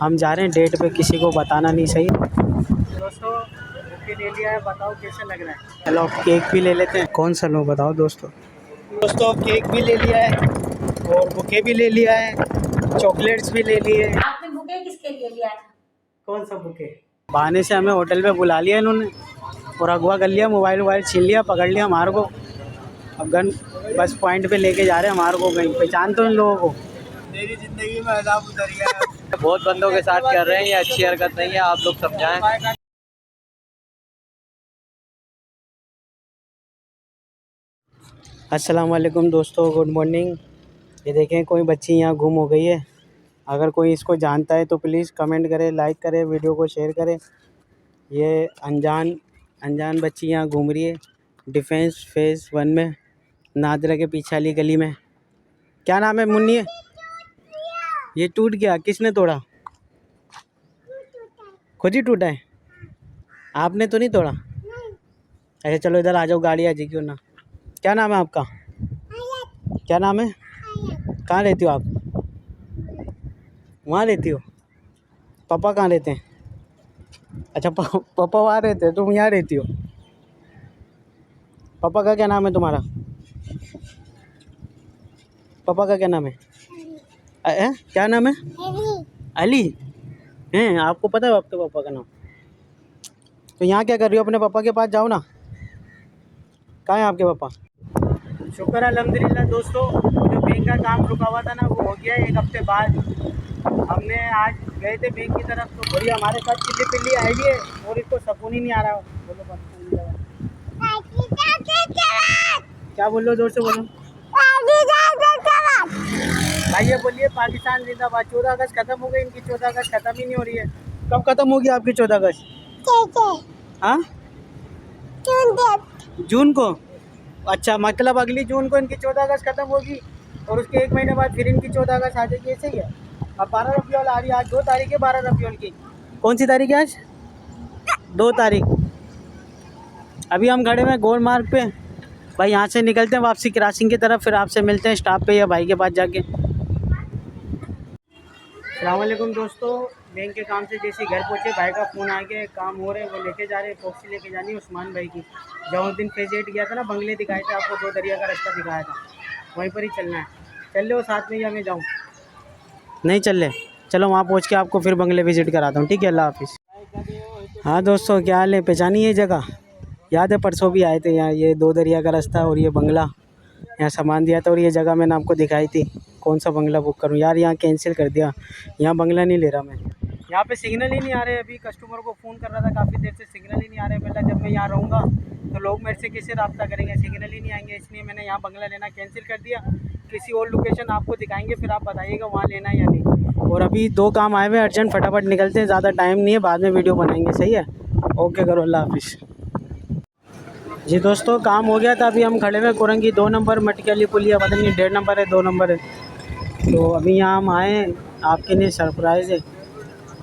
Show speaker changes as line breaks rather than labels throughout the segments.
हम जा रहे हैं डेट पे, किसी को बताना नहीं। सही दोस्तों, बुके ले लिया है, बताओ कैसा लग रहा है। चलो केक भी ले लेते हैं। कौन सा लो बताओ दोस्तों। केक भी ले लिया है और बुके भी ले लिया है, चॉकलेट्स भी ले लिए।
आपने बुके किसके लिए लिया था?
कौन सा बुके? बहाने से हमें होटल पे बुला लिया इन्होंने और अगवा कर लिया, मोबाइल वोबाइल छीन लिया, पकड़ लिया हमारे को। अब गन बस पॉइंट पे लेके जा रहे हैं हमारे को। कहीं पहचान तो इन लोगों को। मेरी ज़िंदगी में अज़ाब उतर गया।
बहुत बंदों के साथ कर रहे हैं, ये अच्छी हरकत नहीं है, आप लोग समझाएं।
अस्सलाम वालेकुम दोस्तों, गुड मॉर्निंग। ये देखें कोई बच्ची यहाँ गुम हो गई है। अगर कोई इसको जानता है तो प्लीज़ कमेंट करे, लाइक करे, वीडियो को शेयर करे। ये अनजान बच्ची यहाँ घूम रही है डिफेंस फेज़ 1 में, नादरा के पीछे वाली गली में। क्या नाम है मुन्नी? ये टूट गया, किसने तोड़ा? खुद ही टूटा है, आपने तो नहीं तोड़ा? अच्छा चलो इधर आ जाओ, गाड़ी आ जाएगी ना। क्या नाम है आपका? क्या नाम है? कहाँ रहती हो आप? वहाँ रहती हो? पापा कहाँ रहते हैं? अच्छा पापा वहाँ रहते हैं, तुम यहाँ रहती हो। पापा का क्या नाम है तुम्हारा? पापा का क्या नाम है? क्या नाम है? अली हैं? आपको पता है आपके पापा का नाम? तो यहाँ क्या कर रही हो? अपने पापा के पास जाओ ना। कहाँ है आपके पापा? शुक्र अल्हम्दुलिल्लाह दोस्तों, जो बैंक का काम रुका हुआ था ना वो हो गया 1 हफ्ते बाद। हमने आज गए थे बैंक की तरफ, तो बड़ी हमारे साथ चिल्ली पिल्ली आई हुई है और इसको सुकून ही नहीं आ रहा। बोलो क्या बोल रहे हो? जोर से बोलो भाई। ये बोलिए पाकिस्तान जिंदाबाद। 14 अगस्त खत्म हो गई, इनकी 14 अगस्त खत्म ही नहीं हो रही है। कब खत्म होगी आपकी 14 अगस्त? हाँ जून को। अच्छा मतलब अगली जून को इनकी 14 अगस्त खत्म होगी और उसके 1 महीने बाद फिर इनकी 14 अगस्त आ जाएगी। ऐसे ही है। अब 12 रबीउल आ रही है, आज 2 तारीख है 12 रबीउल की। कौन सी तारीख है आज? 2 तारीख। अभी हम खड़े हुए गोल मार्ग पे भाई, यहाँ से निकलते हैं वापसी क्रॉसिंग की तरफ, फिर आपसे मिलते हैं स्टॉप पे या भाई के पास जाके। अस्सलाम वालेकुम दोस्तों, बैंक के काम से जैसे घर पहुँचे भाई का फ़ोन आ गया, काम हो रहे हैं, वो लेके जा रहे हैं। फॉक्सी लेके जानी है उस्मान भाई की। जब उस दिन फेज 8 गया था ना, बंगले दिखाए थे आपको, 2 दरिया का रास्ता दिखाया था, वहीं पर ही चलना है। चल लो साथ में या मैं जाऊँ? नहीं चल ले, चलो वहाँ पहुँच के आपको फिर बंगले विज़िट कराता हूँ। ठीक है, अल्लाह हाफिज़। हाँ दोस्तों, क्या हाल है? पहचानी ये जगह? याद है परसों भी आए थे यहाँ, ये 2 दरिया का रास्ता और ये बंगला, यहाँ सामान दिया था और ये जगह मैंने आपको दिखाई थी। कौन सा बंगला बुक करूँ यार? यहाँ कैंसिल कर दिया, यहाँ बंगला नहीं ले रहा मैं। यहाँ पे सिग्नल ही नहीं आ रहे। अभी कस्टमर को फ़ोन कर रहा था काफ़ी देर से, सिग्नल ही नहीं आ रहे। मतलब जब मैं यहाँ रहूँगा तो लोग मेरे से कैसे रब्ता करेंगे? सिग्नल ही नहीं आएंगे, इसलिए मैंने यहाँ बंगला लेना कैंसिल कर दिया। किसी और लोकेशन आपको दिखाएंगे, फिर आप बताइएगा वहाँ लेना है या नहीं। और अभी 2 काम आए हुए अर्जेंट, फटाफट निकलते हैं, ज़्यादा टाइम नहीं है, बाद में वीडियो बनाएंगे। सही है, ओके करो, अल्लाह हाफिज़। जी दोस्तों, काम हो गया था। अभी हम खड़े हुए कोरंगी 2 नंबर मटकेली पुलिया, पता नहीं 1.5 नंबर है 2 नंबर है। तो अभी यहाँ हम आए हैं, आपके लिए सरप्राइज़ है।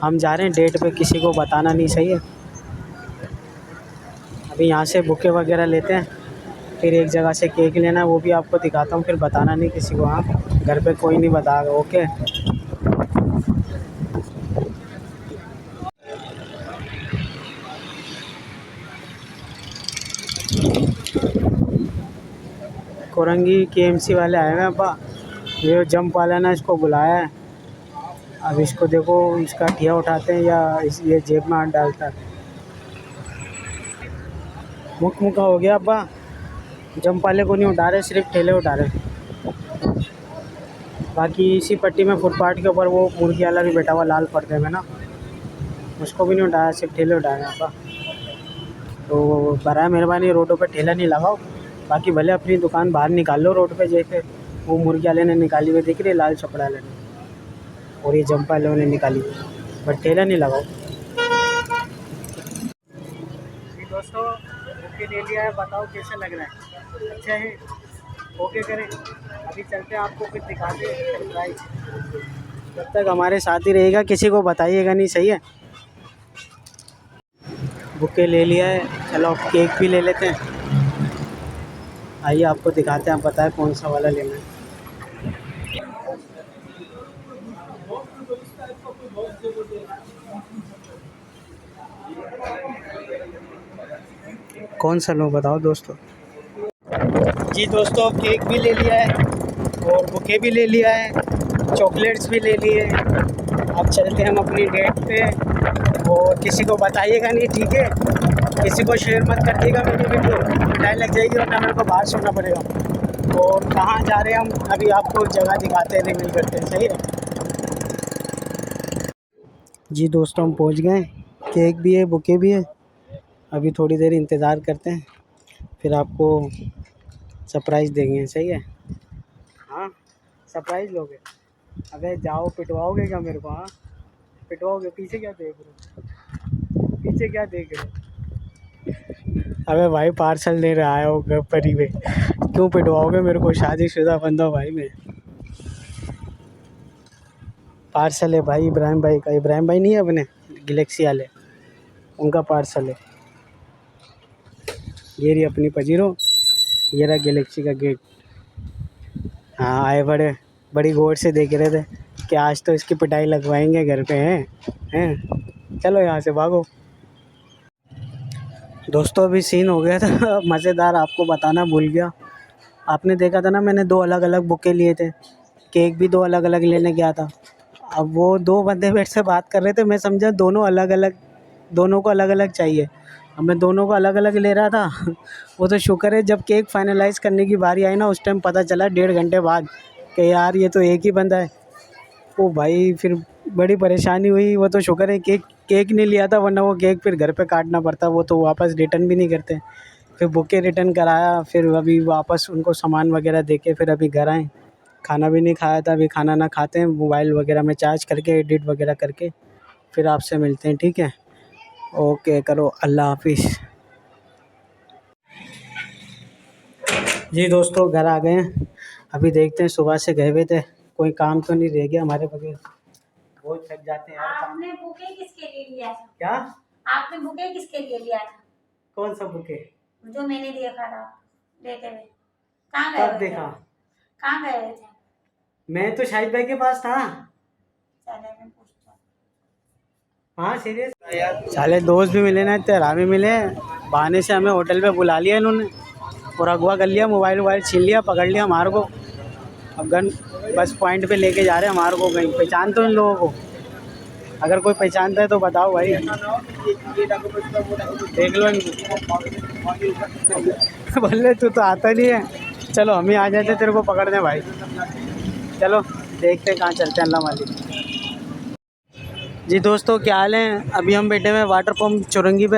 हम जा रहे हैं डेट पे, किसी को बताना नहीं। सही है। अभी यहाँ से बुके वगैरह लेते हैं, फिर एक जगह से केक लेना है, वो भी आपको दिखाता हूँ, फिर बताना नहीं किसी को। हाँ, घर पे कोई नहीं बताएगा। ओके। कोरंगी KMC वाले आए हुए हैं अब्बा। ये जंप वाला ना इसको बुलाया है। अब इसको देखो, इसका ठिया उठाते हैं या ये जेब में हाथ डालता है। मुक्का हो गया अब्बा। जंप वाले को नहीं उठा रहे, सिर्फ ठेले उठा रहे। बाकी इसी पट्टी में फुटपाथ के ऊपर वो मुर्गी वाला भी बैठा हुआ लाल पर्दे में ना, उसको भी नहीं उठाया, सिर्फ ठेले उठाए हैं अब्बा। तो बराए मेहरबानी रोडों पे ठेला नहीं लगाओ। बाकी भले अपनी दुकान बाहर निकाल लो रोड पे, जैसे वो मुर्गी वाले ने निकाली हुई दिख रही है, लाल चपड़ा वाले ने, और ये जंप वालों ने निकाली, बट ठेला नहीं लगाओ। दोस्तों बुके ले लिया है, बताओ कैसा लग रहा है? अच्छा है, ओके करें। अभी चलते हैं, आपको फिर दिखाते हैं सरप्राइज। जब तक हमारे साथ ही रहेगा, किसी को बताइएगा नहीं। सही है। बुके ले लिया है, चलो अब केक भी ले लेते हैं। आइए आपको दिखाते हैं, आप बताएं कौन सा वाला लेना है। कौन सा लो बताओ दोस्तों। जी दोस्तों, केक भी ले लिया है और बुके भी ले लिया है, चॉकलेट्स भी ले लिए। अब चलते हैं हम अपनी डेट पे, और किसी को बताइएगा नहीं, ठीक है? किसी को शेयर मत कर देगा मेरी वीडियो, पिटाई लग जाएगी और मेरे को बाहर सुनना पड़ेगा। और कहाँ जा रहे हैं हम, अभी आपको जगह दिखाते हैं, रिवील करते हैं, सही है? जी दोस्तों, हम पहुँच गए। केक भी है, बुके भी है। अभी थोड़ी देर इंतज़ार करते हैं, फिर आपको सरप्राइज़ देंगे, सही है? हाँ, सरप्राइज़ लोगे? अबे जाओ, पिटवाओगे क्या मेरे को? हाँ, पिटवाओगे? पीछे क्या देख रहे हो? पीछे क्या देख रहे हो? अबे भाई, पार्सल दे रहा है वो घर पर ही में, क्यों पिटवाओगे मेरे को? शादीशुदा बंदा भाई मैं। पार्सल है भाई इब्राहिम भाई का। इब्राहिम भाई नहीं है अपने गैलेक्सी वाले, उनका पार्सल है। ये रही अपनी पजीरो, ये रहा गैलेक्सी का गेट। हाँ, आए बड़ी गौर से देख रहे थे कि आज तो इसकी पिटाई लगवाएंगे घर पे। हैं चलो यहाँ से भागो। दोस्तों, अभी सीन हो गया था मज़ेदार, आपको बताना भूल गया। आपने देखा था ना, मैंने 2 अलग अलग बुके लिए थे, केक भी 2 अलग अलग लेने गया था। अब वो 2 बंदे मेरे से बात कर रहे थे, मैं समझा दोनों को अलग अलग चाहिए। अब मैं दोनों को अलग अलग ले रहा था वो तो शुक्र है, जब केक फाइनलाइज़ करने की बारी आई ना, उस टाइम पता चला 1.5 घंटे बाद कि यार ये तो एक ही बंदा है। ओ भाई, फिर बड़ी परेशानी हुई। वो तो शुक्र है केक नहीं लिया था, वरना वो केक फिर घर पे काटना पड़ता, वो तो वापस रिटर्न भी नहीं करते। फिर बुके रिटर्न कराया, फिर अभी वापस उनको सामान वगैरह दे के फिर अभी घर आए। खाना भी नहीं खाया था, अभी खाना ना खाते हैं, मोबाइल वगैरह में चार्ज करके एडिट वगैरह करके फिर आपसे मिलते हैं, ठीक है? ओके, करो, अल्लाह हाफिज़। जी दोस्तों, घर आ गए हैं। अभी देखते हैं, सुबह से गए हुए थे, कोई काम तो नहीं रह गया हमारे बगैर। बहुत थक जाते हैं यार काम।
आपने बुके किसके लिए लिया था?
क्या?
आपने बुके किसके लिए लिया था?
कौन सा बुके?
जो मैंने देखा था लेते हुए। कहाँ गए
कब
हुए थे?
देखा?
कहाँ गए हुए थे?
मैं तो शाहिद भाई के पास था।
चले, मैं पूछता हूँ।
हाँ सीरियस साले दोस्त भी मिले ना, तेरा भी मिले। बहाने से हमें होटल पे बुला लिया इन्होंने और अगवा कर लिया, मोबाइल छीन लिया, पकड़ लिया हमारे को। अब गन बस पॉइंट पे लेके जा रहे हैं हमारे को। कहीं पहचान तो इन लोगों को, अगर कोई पहचानता है तो बताओ भाई, देख लो इनको। बोले तू तो आता नहीं है, चलो हम ही आ जाते तेरे को पकड़ने भाई। चलो देखते हैं कहाँ चलते हैं, अल्लाह मालिक। जी दोस्तों, क्या हाल है? अभी हम बैठे हुए वाटर पम्प चुरंगी पे।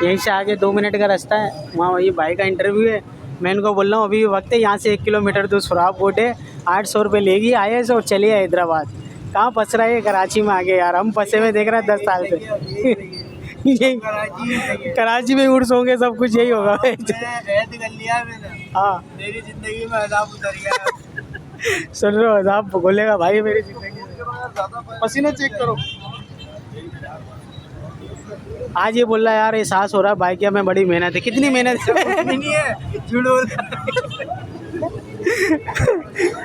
यहीं से आगे 2 मिनट का रास्ता है, वहाँ वही भाई का इंटरव्यू है। मैं इनको बोल रहा हूँ अभी वक्त है, यहाँ से 1 किलोमीटर दूर सुराब कोट है, 800 रुपये लेगी IS और चलिए हैदराबाद। कहाँ फंस रहा है कराची में आगे यार, हम फंसे में देख रहे हैं 10 साल से। यही कराची में उर्स होंगे, सब कुछ यही होगा। हाँ,
मेरी जिंदगी में अज़ाब उतर गया।
सुन रहे हो, अज़ाब बोलेगा भाई मेरी जिंदगी।
पसीना चेक करो।
आज ये बोल रहा है यार एहसास हो रहा है बाइकिया में बड़ी मेहनत है। कितनी मेहनत
नहीं है, झूठ बोल।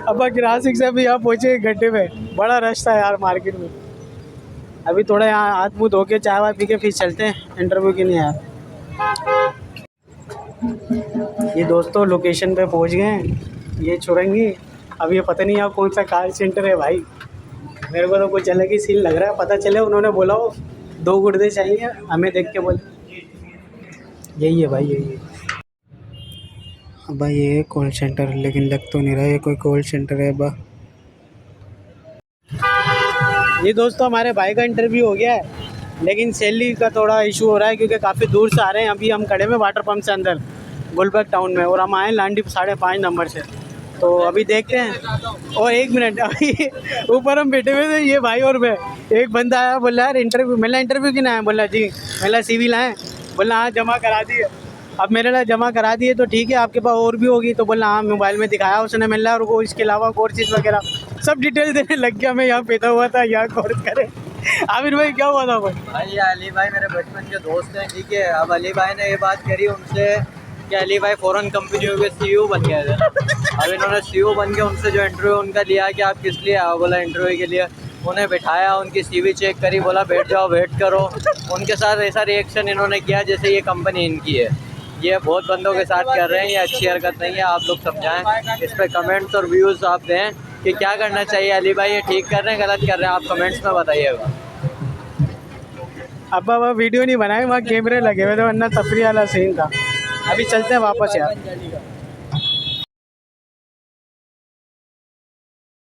अब नासिक से भी यहाँ पहुँचे 1 घंटे में, बड़ा रश था यार मार्केट में। अभी थोड़ा यहाँ हाथ मुँह धो के चाय वाय पी के फिर चलते हैं इंटरव्यू के लिए यार। ये दोस्तों लोकेशन पे पहुँच गए हैं, ये चुरंगी। अब ये पता नहीं यहाँ कौन सा कार सेंटर है भाई, मेरे को तो कुछ अलग ही सीन लग रहा है। पता चले उन्होंने बोला हो 2 गुर्दे चाहिए, हमें देख के बोले यही है भाई, यही है। अब भाई ये कॉल सेंटर, लेकिन लग तो नहीं रहा ये कोई कॉल सेंटर है। अब ये दोस्तों हमारे भाई का इंटरव्यू हो गया है, लेकिन सैलरी का थोड़ा इशू हो रहा है क्योंकि काफ़ी दूर से आ रहे हैं। अभी हम खड़े में वाटर पंप से अंदर गुलबर्ग टाउन में, और हम आए लांडी 5.5 नंबर से। तो अभी देखते हैं। और 1 मिनट, अभी ऊपर हम बैठे हुए थे ये भाई और मैं, एक बंदा आया बोला यार इंटरव्यू, मेरा इंटरव्यू क्यों आया? बोला जी मेरा CV लाएँ। बोला हाँ जमा करा दिए। अब मेरे लिए जमा करा दिए तो ठीक है, आपके पास और भी होगी? तो बोला हाँ, मोबाइल में दिखाया उसने मिल रहा है, और वो इसके अलावा कोर्सेज वगैरह सब डिटेल देने लग गया। मैं यहाँ पैदा हुआ था, यहाँ कोर्स करे। आमिर भाई क्या हुआ था
भाई? ये अली भाई मेरे बचपन के दोस्त हैं, ठीक है। अब अली भाई ने ये बात करी उनसे कि अली भाई फ़ौरन कंपनियों के CEO बन गए थे। अब इन्होंने CEO बन के उनसे जो इंटरव्यू उनका लिया कि आप किस लिए आओ, बोला इंटरव्यू के लिए। उन्हें बिठाया, उनकी सीवी चेक करी, बोला बैठ जाओ, वेट करो। उनके साथ ऐसा रिएक्शन इन्होंने किया जैसे ये कंपनी इनकी है। ये बहुत बंदों के साथ कर रहे हैं, ये अच्छी हरकत नहीं है। आप लोग समझाएं, इस पर कमेंट्स और व्यूज़ आप दें कि क्या करना चाहिए। अली भाई ये ठीक कर रहे हैं, गलत कर रहे हैं, आप कमेंट्स में बताइएगा।
अब वह वीडियो नहीं बनाए, वहाँ कैमरे लगे हुए थे, वरना तफरी वाला सीन था। अभी चलते हैं वापस यार।